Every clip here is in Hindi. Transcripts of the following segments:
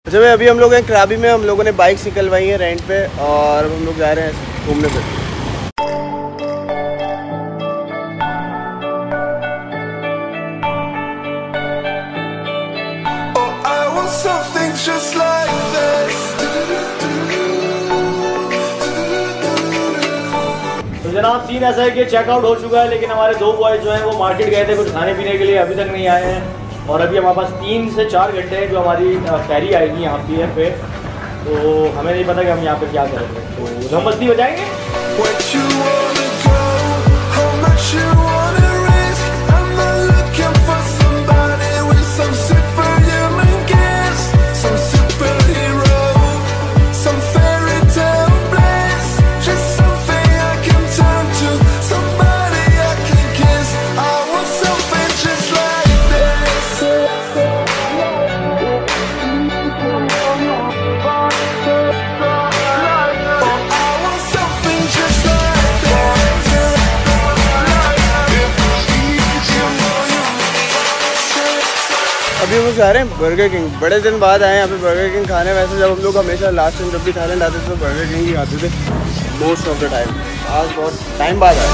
अच्छा भाई, अभी हम लोग हैं कराबी में। हम लोगों ने बाइक निकलवाई है रेंट पे और अब हम लोग जा रहे हैं घूमने पे। तो जनाब सीन ऐसा है कि चेकआउट हो चुका है, लेकिन हमारे दो बॉयज जो हैं वो मार्केट गए थे कुछ खाने पीने के लिए, अभी तक नहीं आए हैं। और अभी हमारे पास 3 से 4 घंटे हैं जो हमारी फेरी आएगी यहाँ पियर पे। तो हमें नहीं पता कि हम यहाँ पे क्या करेंगे, तो हम मस्ती बजाएंगे। अभी हम जा रहे हैं बर्गर किंग। बड़े दिन बाद आए हैं यहाँ पे बर्गर किंग खाने। वैसे जब हम लोग हमेशा लास्ट टाइम जब भी थाईलैंड आते थे तो बर्गर किंग ही खाते थे मोस्ट ऑफ द टाइम। आज बहुत टाइम बाद आए।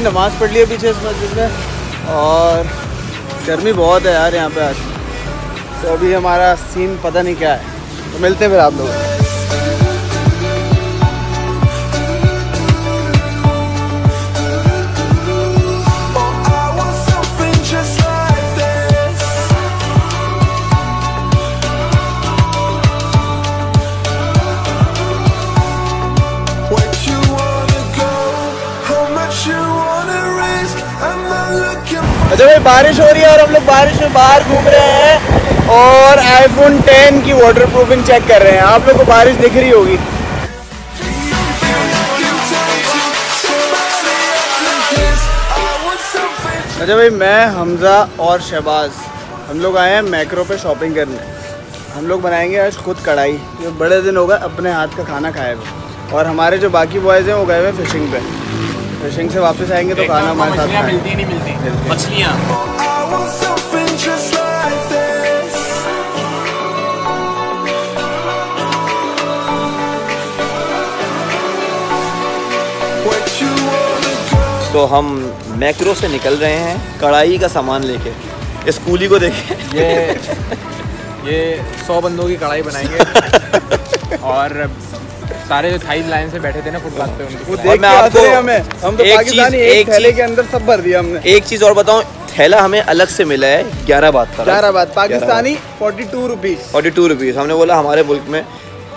नमाज़ पढ़ लिया पीछे इस मस्जिद में और गर्मी बहुत है यार यहाँ पे आज। तो अभी हमारा सीन पता नहीं क्या है, तो मिलते हैं फिर आप लोग। अच्छा भाई, बारिश हो रही है और हम लोग बारिश में बाहर घूम रहे हैं और आईफोन 10 की वाटर प्रूफिंग चेक कर रहे हैं। आप लोग को बारिश दिख रही होगी। अच्छा भाई, मैं हमजा और शहबाज हम लोग आए हैं मैक्रो पे शॉपिंग करने। हम लोग बनाएंगे आज खुद कढ़ाई। ये बड़े दिन हो गए अपने हाथ का खाना खाए हुए। और हमारे जो बाकी बॉयज़ हैं वो गए हुए फिशिंग पे। फिशिंग से वापस आएंगे तो खाना हमारे साथ मिलती नहीं मिलती मछलियाँ। तो हम मैक्रो से निकल रहे हैं कढ़ाई का सामान लेके। इस कूली को देखें, ये 100 बंदों की कढ़ाई बनाएंगे। और सारे जो थाई लाइन से बैठे थे ना फुटपाथ पे उनको देख के आपको हम तो पाकिस्तानी एक थैले के अंदर सब भर दिया हमने। एक चीज़ और बताऊं, थैला हमें अलग से मिला है 11 बात का। 11 बात पाकिस्तानी 42 रुपीज़। 42 रुपीज़। हमने बोला हमारे मुल्क में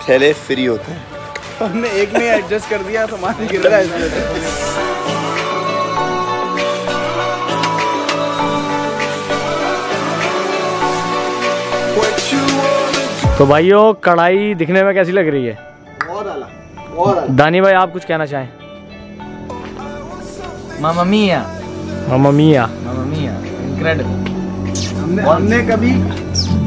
थैले फ्री होते हैं। हमने एक में एडजस्ट कर दिया, सामान गिर रहा है। तो भाइयों, कढ़ाई दिखने में कैसी लग रही है? बहुत आला। दानी भाई, आप कुछ कहना चाहें? मामा मिया, मामा मिया, मामा मिया, इनक्रेडिबल।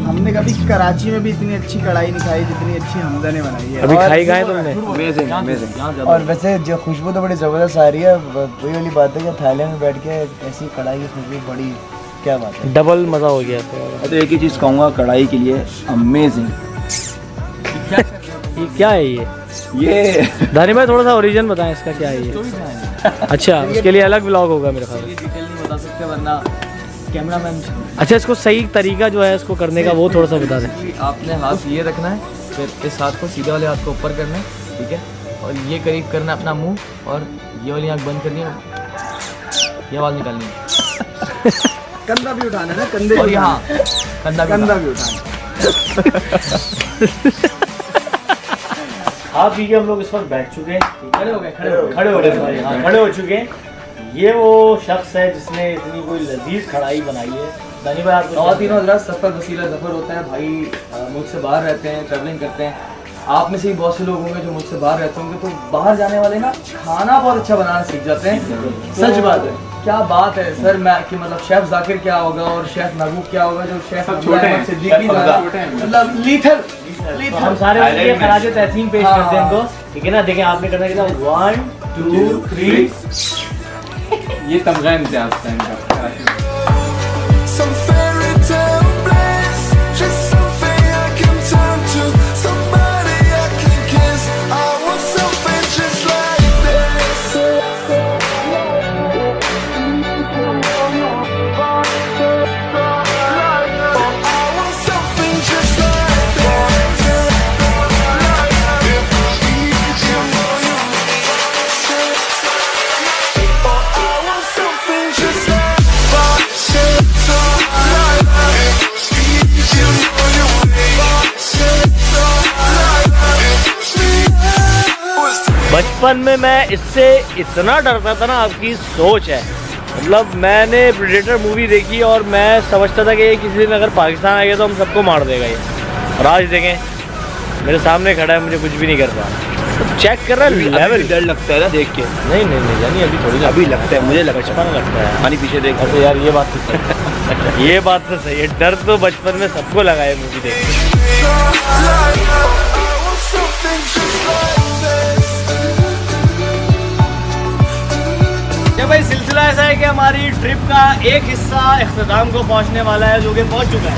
हमने कभी कराची में भी इतनी अच्छी कढ़ाई नहीं खाई जितनी अच्छी हमजा ने बनाई है। अभी खाई खाए तुमने? Amazing amazing. और वैसे जो खुशबू तो बड़ी ज़बरदस्त आ रही है। वही वाली बात है कि थाईलैंड में बैठ के ऐसी कढ़ाई की खुशबू बड़ी क्या बात है, डबल मज़ा हो गया। तो एक ही चीज़ कहूँगा, कढ़ाई के लिए अमेजिंग। ये क्या है ये दानी भाई थोड़ा सा ओरिजिन बताएं इसका, क्या है ये? अच्छा, उसके लिए अलग व्लॉग होगा मेरे ख्याल में। डिटेल नहीं बता सकते वरना कैमरामैन। अच्छा, इसको सही तरीका जो है इसको करने का वो थोड़ा सा बता दें। आपने हाथ ये रखना है, फिर इस हाथ को सीधे वाले हाथ को ऊपर करना है, ठीक है? और ये करीब करना अपना मुंह, और ये वाली आँख बंद करनी है, ये आवाज़ निकालनी है। कंधा भी उठाना है ना, कंधे और यहाँ कंधा भी उठाना। आप भी हम लोग इस वक्त बैठ चुके हैं, खड़े हो गए खड़े हो चुके हैं। ये वो शख्स है जिसने इतनी कोई लजीज कढ़ाई बनाई है। तीनों हज़रात, सफ़र वसीला ज़फ़र होता है भाई। मुल्क से बाहर रहते हैं, ट्रैवलिंग करते हैं, आप में से ही बहुत से लोग होंगे जो मुझसे बाहर रहते होंगे, तो बाहर जाने वाले ना खाना बहुत अच्छा बनाना सीख जाते हैं। सच बात है। क्या बात है सर, मैं कि मतलब शेफ जाकिर क्या होगा और शेफ महबूब क्या होगा, जो शेफ सिद्दीकी मतलब लीथर हम सारे उनके खराज तहसीन पेश करते हैं इनको, ठीक है ना। देखें आपने करना कितना 1 2 3 ये तमगा इम्तियाज था इनका। बचपन में मैं इससे इतना डरता था ना, आपकी सोच है। मतलब मैंने प्रेडेटर मूवी देखी और मैं समझता था कि ये किसी दिन अगर पाकिस्तान आ गया तो हम सबको मार देगा ये। और आज देखें मेरे सामने खड़ा है, मुझे कुछ भी नहीं कर रहा। तो चेक कर रहा है लेवल। डर लगता है ना देख के? नहीं नहीं नहीं जानी अभी थोड़ी, अभी लगता है, मुझे बचपन लगता है। पानी पीछे देख। अच्छा यार ये बात तो सही है। ये बात तो सही है, डर तो बचपन में सबको लगा है मूवी देख के। भाई सिलसिला ऐसा है कि हमारी ट्रिप का एक हिस्सा इख्तिताम को पहुंचने वाला है, जो कि पहुंच चुका है।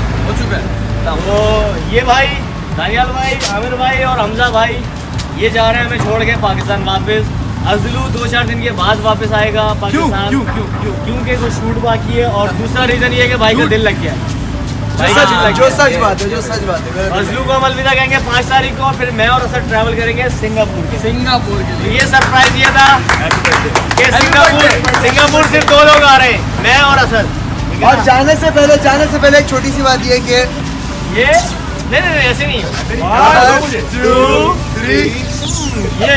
तो ये भाई दानियाल भाई, आमिर भाई और हमजा भाई ये जा रहे हैं हमें छोड़ के पाकिस्तान वापस। अजलू 2-4 दिन के बाद वापस आएगा पाकिस्तान। क्योंकि कुछ शूट बाकी है, और दूसरा रीज़न ये है कि भाई का दिल लग गया। जो सच बात है। अजलू को हम अलविदा कहेंगे 5 तारीख को, और फिर मैं और असद ट्रैवल करेंगे सिंगापुर के लिए। ये सरप्राइज ये था कि सिंगापुर सिर्फ 2 लोग आ रहे हैं, मैं और असद। और जाने से पहले एक छोटी सी बात ये कि ये नहीं ऐसे नहीं है। 1 2 3 ये